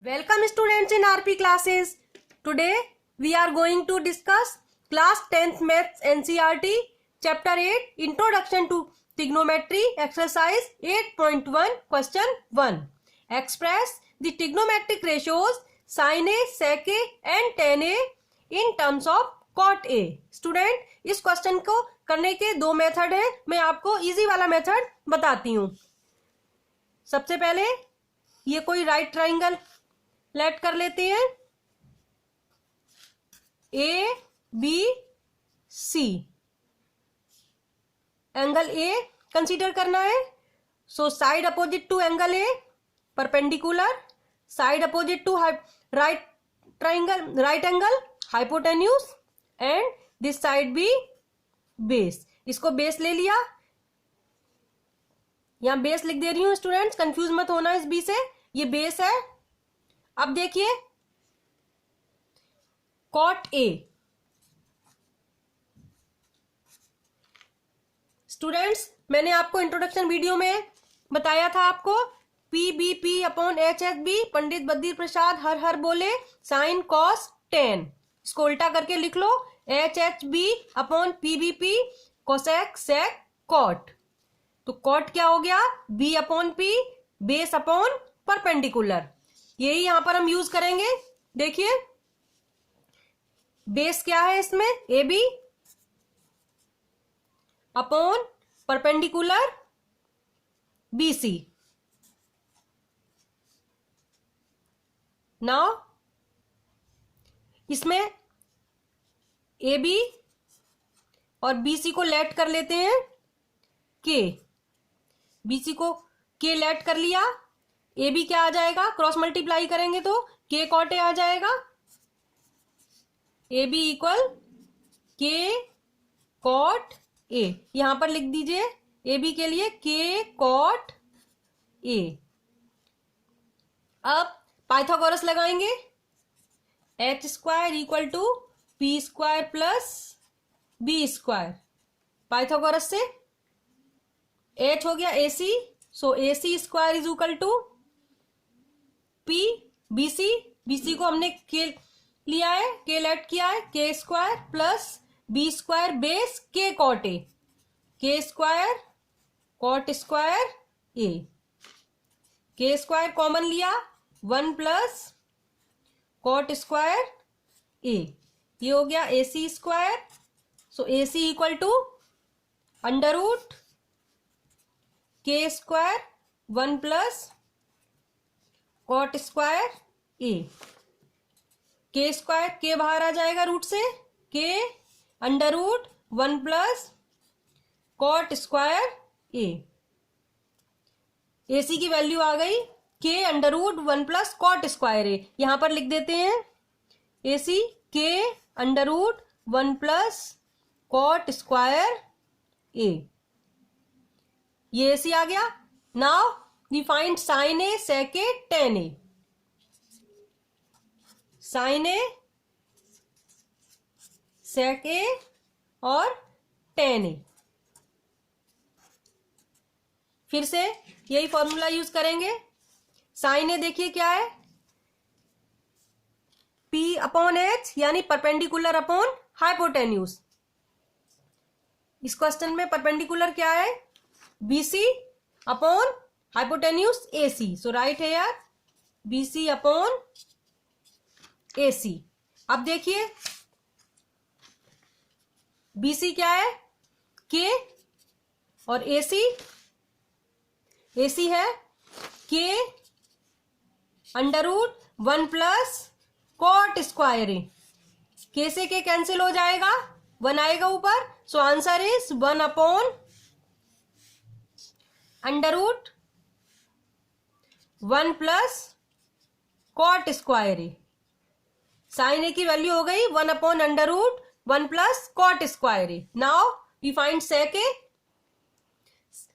Welcome students in RP classes. Today we are going to discuss class 10th maths NCERT chapter 8 introduction to trigonometry exercise 8.1 question 1. Express the trigonometric ratios sin A, sec A and tan A in terms of cot A. Student इस question को करने के दो method है, मैं आपको easy वाला method बताती हूँ। सबसे पहले ये कोई राइट ट्राइंगल लेट कर लेते हैं, A B C, angle A consider करना है। So side opposite to angle A perpendicular, side opposite to right triangle right angle hypotenuse and this side B base. इसको बेस ले लिया, यहां बेस लिख दे रही हूं स्टूडेंट्स, कंफ्यूज मत होना इस बी से, ये बेस है। अब देखिए कॉट ए, स्टूडेंट्स मैंने आपको इंट्रोडक्शन वीडियो में बताया था, आपको PBP upon HHB Pandit Badri Prasad हर हर बोले साइन कॉस टेन। इसको उल्टा करके लिख लो, HHB upon PBP cosec sec cot. तो कॉट क्या हो गया, B upon P base upon perpendicular. यही यहां पर हम यूज करेंगे। देखिए बेस क्या है इसमें, AB upon perpendicular BC। Now इसमें AB और BC को लेट कर लेते हैं K। BC को K लेट कर लिया, AB क्या आ जाएगा, क्रॉस मल्टीप्लाई करेंगे तो K कॉट ए आ जाएगा। AB equal K cot A, यहां पर लिख दीजिए AB के लिए K कॉट ए। अब पाइथागोरस लगाएंगे, H square equal to P square plus B square. Pythagoras से H हो गया AC, so AC square is equal to P BC, BC को हमने K लिया है, K लेट किया है, K square plus B square base K cot A, K square cot square A. K square common लिया, 1 plus cot square A, ये हो गया AC square. So AC equal to under root K square 1 plus cot square A. K square K बाहर आ जाएगा root से, K under root 1 plus cot square A. AC की value आ गई K under root 1 plus cot square A. यहां पर लिख देते हैं AC K under root 1 plus cot square A, ये AC आ गया। Now we find sine A sec A tan A. Sine A sec ए और टेन ए, फिर से यही फॉर्मूला यूज करेंगे। साइन ए देखिए क्या है, P अपॉन H यानी परपेंडिकुलर अपॉन हाइपोटेन्यूज। इस क्वेश्चन में परपेंडिकुलर क्या है, BC अपॉन हाइपोटेन्यूज AC। सो राइट है यार BC अपॉन AC। अब देखिए BC क्या है, K और AC है K under root 1 plus cot square A. K से K कैंसिल हो जाएगा, 1 आएगा ऊपर। So answer is 1 upon under root 1 plus cot square A. Sine A की वैल्यू हो गई 1 upon under root 1 plus cot square A. Now we find sec A.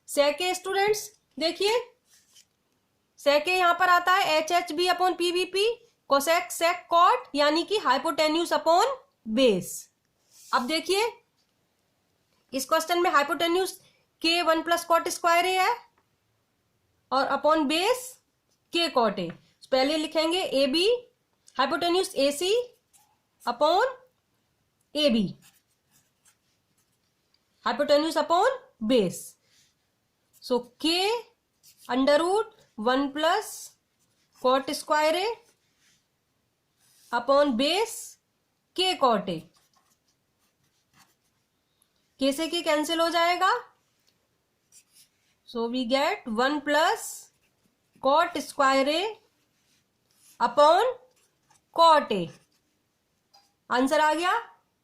Sec A students देखिए, sec A यहां पर आता है HHB upon PBP cosec sec cot, यानी कि हाइपोटेन्यूज अपॉन बेस। अब देखिए इस क्वेश्चन में hypotenuse K 1 plus cot square A है और upon base K cot A. पहले लिखेंगे A B, hypotenuse A C upon A B, hypotenuse upon base. So K under root 1 plus cot square A upon base K cot A. के से के cancel हो जाएगा, so we get 1 plus cot square A upon cot A. Answer आ गया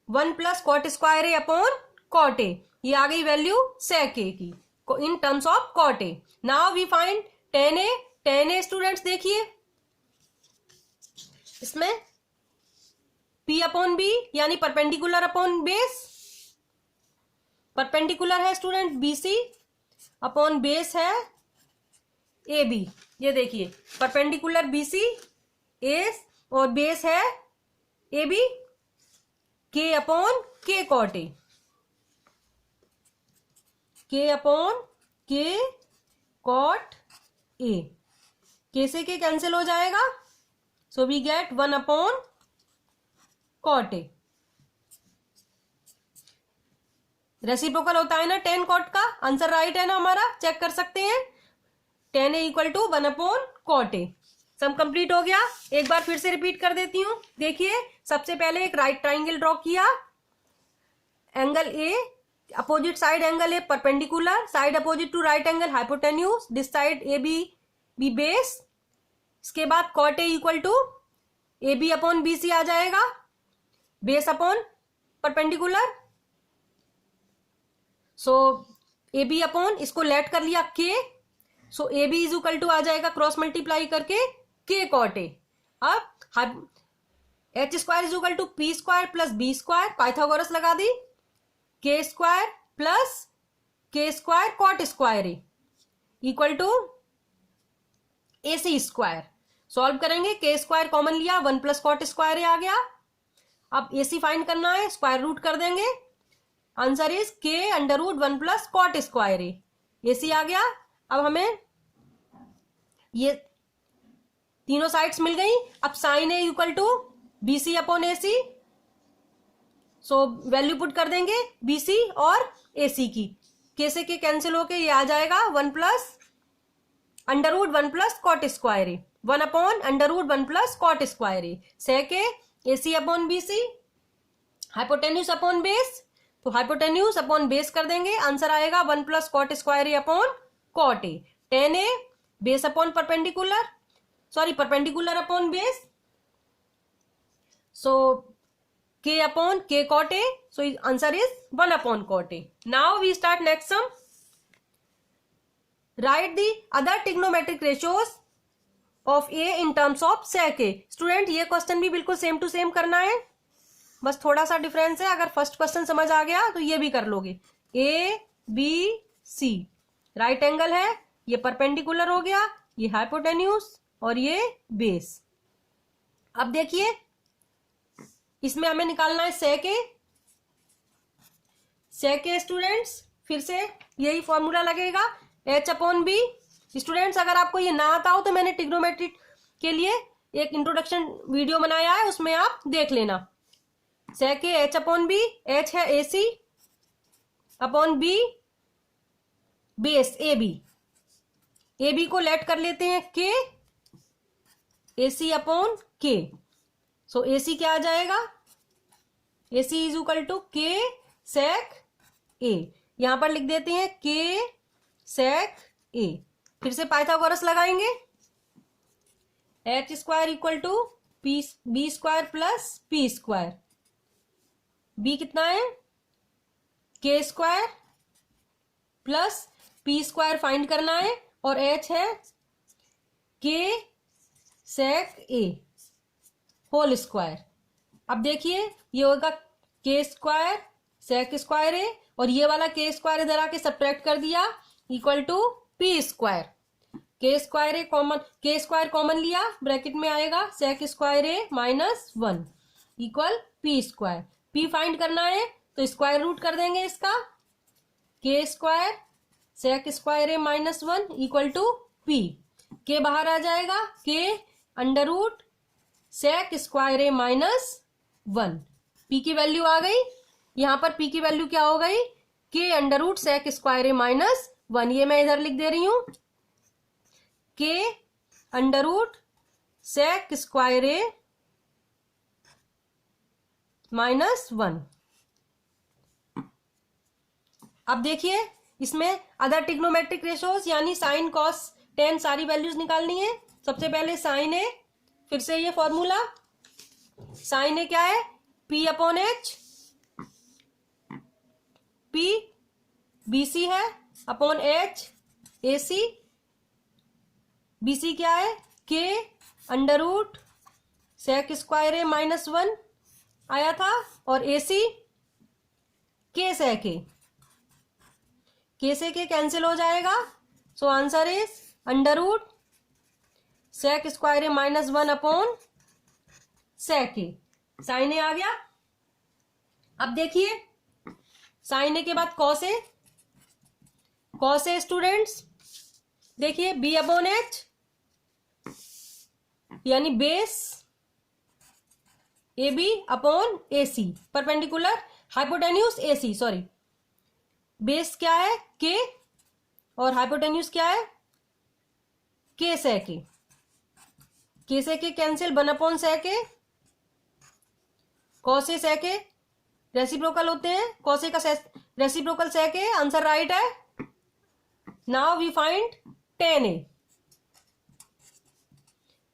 1 plus cot square A upon cot A. ये आ गई वैल्यू सेक ए की in terms of cot A. Now we find tan A. Tan A students देखिए, इसमें P upon B यानी perpendicular upon base. Perpendicular है स्टूडेंट बीसी अपॉन बेस है A B. ये देखिए परपेंडिकुलर बीसी ए और base है ए बी, के अपॉन के कॉट ए, के अपॉन के कॉट ए। के से के कैंसिल हो जाएगा, so we get 1 upon cot A. Reciprocal होता है ना टेन कॉट का। आंसर राइट है ना हमारा, चेक कर सकते हैं। Tan A equal to 1 upon cot A. Sum complete हो गया। एक बार फिर से रिपीट कर देती हूं। देखिए सबसे पहले एक राइट ट्राइंगल ड्रॉ किया। Angle A, opposite side angle A perpendicular, side opposite to right angle hypotenuse, this side A B base. इसके बाद cot A equal to A B upon B C आ जाएगा, base upon perpendicular. So A B upon इसको let कर लिया k, so A B is equal to आ जाएगा cross multiply करके के कॉट ए। अब H square is equal to P square plus B square, Pythagoras लगा दी, K square plus K square cot square A equal to A C square. Solve करेंगे, K square common लिया, 1 plus cot square A आ गया। अब ए सी find करना है, square root कर देंगे। Answer is k under root 1 plus cot square A. A C आ गया। अब हमें ये तीनों साइड्स मिल गई। अब sine A equal to B C upon A C, so value put कर देंगे बी सी और ए सी की। के से के कैंसिल होके ये आ जाएगा 1 plus under root 1 plus cot square A, 1 upon under root 1 plus cot square A. Sec A C upon B C, hypotenuse upon base, तो हाइपोटेन्यूज अपॉन बेस कर देंगे। आंसर आएगा 1 plus cot square A upon cot A. Tan A base upon perpendicular, sorry perpendicular upon base, so k upon k cot A, so answer is 1 upon cot A. Now we start next sum. Write the other trigonometric ratios of A in terms of sec A. Student ये question भी बिल्कुल same to same करना है, बस थोड़ा सा difference है। अगर फर्स्ट क्वेश्चन समझ आ गया तो ये भी कर लोगे। A B C right angle है, ये परपेंडिकुलर हो गया, ये हाइपोटेन्यूज और ये बेस। अब देखिए इसमें हमें निकालना है सेक ए। सेक ए स्टूडेंट्स फिर से यही फॉर्मूला लगेगा, एच अपॉन बी। स्टूडेंट्स अगर आपको ये ना आता हो तो मैंने ट्रिग्नोमेट्री के लिए एक इंट्रोडक्शन वीडियो बनाया है, उसमें आप देख लेना। Sec A H upon B, H है A C upon B base A B. A B को लेट कर लेते हैं के, ए सी अपॉन के, सो ए सी क्या आ जाएगा, ए सी इज इक्वल टू के सेक ए। यहां पर लिख देते हैं के सेक ए। फिर से पाइथागोरस लगाएंगे, H square equal to B square plus P square. B कितना है, K square plus P square find करना है, और एच है के सेक ए होल स्क्वायर। अब देखिए ये होगा के स्क्वायर सेक स्क्वायर ए, और ये वाला के स्क्वायर इधर आके सब्ट्रैक्ट कर दिया, equal to P square. K square A common, k square common लिया, ब्रैकेट में आएगा sec square A minus 1 equal P square. P find करना है तो स्क्वायर रूट कर देंगे इसका, k square sec square A minus 1 equal to P. K बाहर आ जाएगा, k under root sec square A minus 1। P की वैल्यू आ गई, यहां पर पी की वैल्यू क्या हो गई, के under root sec square A minus 1। ये मैं इधर लिख दे रही हूं, के under root sec square A minus 1। अब देखिए इसमें अदर ट्रिग्नोमेट्रिक रेशोज यानी साइन कॉस टेन सारी वैल्यूज निकालनी है। सबसे पहले साइन ए, फिर से ये फॉर्मूला, साइन ए क्या है, P upon H, P BC है अपॉन एच एसी। बीसी क्या है, के under root sec square A minus 1 आया था, और एसी के सेक ए, के से के कैंसिल हो जाएगा। So answer is under root sec square A minus 1 upon sec A. Sine A आ गया। अब देखिए साइन ए के बाद cos A, cos A students देखिए बी अपॉन एच यानी base A B upon A C, perpendicular hypotenuse A C, sorry base क्या है के और हाइपोटेन्यूज क्या है के सेक ए। के से के cancel, 1 upon sec A, cos A sec A reciprocal होते हैं, कॉस ए का reciprocal sec A, answer right है। Now we find tan A.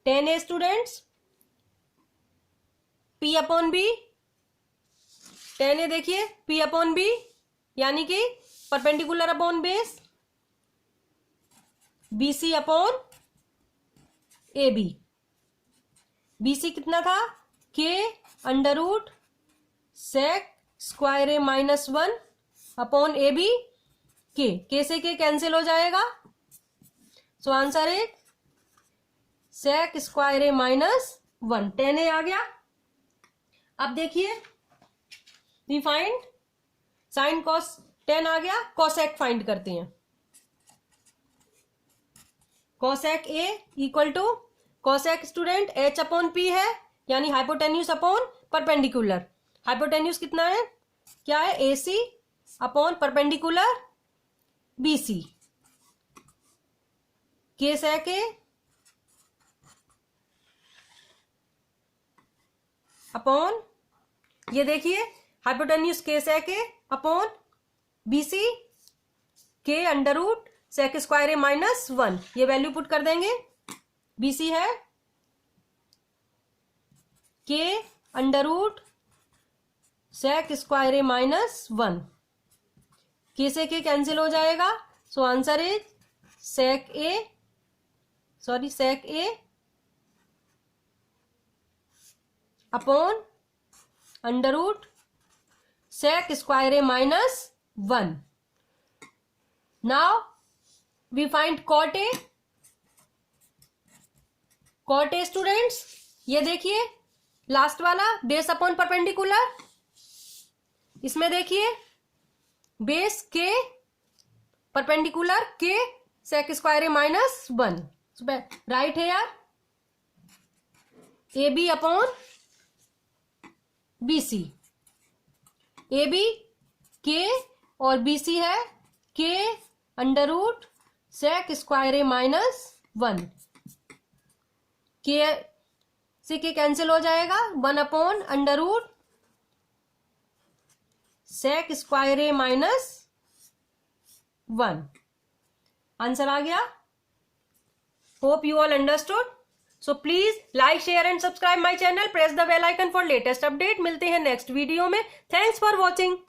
Tan A students P upon B, tan A देखिए पी अपॉन बी यानी कि perpendicular upon base, BC upon A B. BC कितना था, k under root sec square A minus 1 upon A B, k से के cancel हो जाएगा। So answer is sec square A minus 1। 10 ए आ गया। अब देखिए वी फाइंड साइन कॉस 10 आ गया, कॉसेक फाइंड करते हैं। Cosec A equal to cosec student H upon P है यानी हाइपोटेन्यूज अपॉन परपेंडिकुलर। हाइपोटेन्यूज कितना है, क्या है, एसी अपॉन परपेंडिकुलर बीसी। के सेक ए अपॉन, ये देखिए hypotenuse K sec A upon BC, K under root sec square A minus 1। ये वैल्यू पुट कर देंगे। बीसी है के under root sec square A minus 1, के से के कैंसिल हो जाएगा। So answer is sec A, sorry sec A upon under root sec square A minus 1। Now we find cot A. Cot A students ये देखिए last वाला base upon perpendicular, इसमें देखिए base k perpendicular k sec square A minus 1, right है यार। A B upon B C, A B k और B C है के under root sec square A minus 1। के से के कैंसिल हो जाएगा, 1 upon under root sec square A minus 1। Answer आ गया। Hope you all understood. So please like share and subscribe my channel, press the bell icon for latest update. मिलते हैं next video में। Thanks for watching.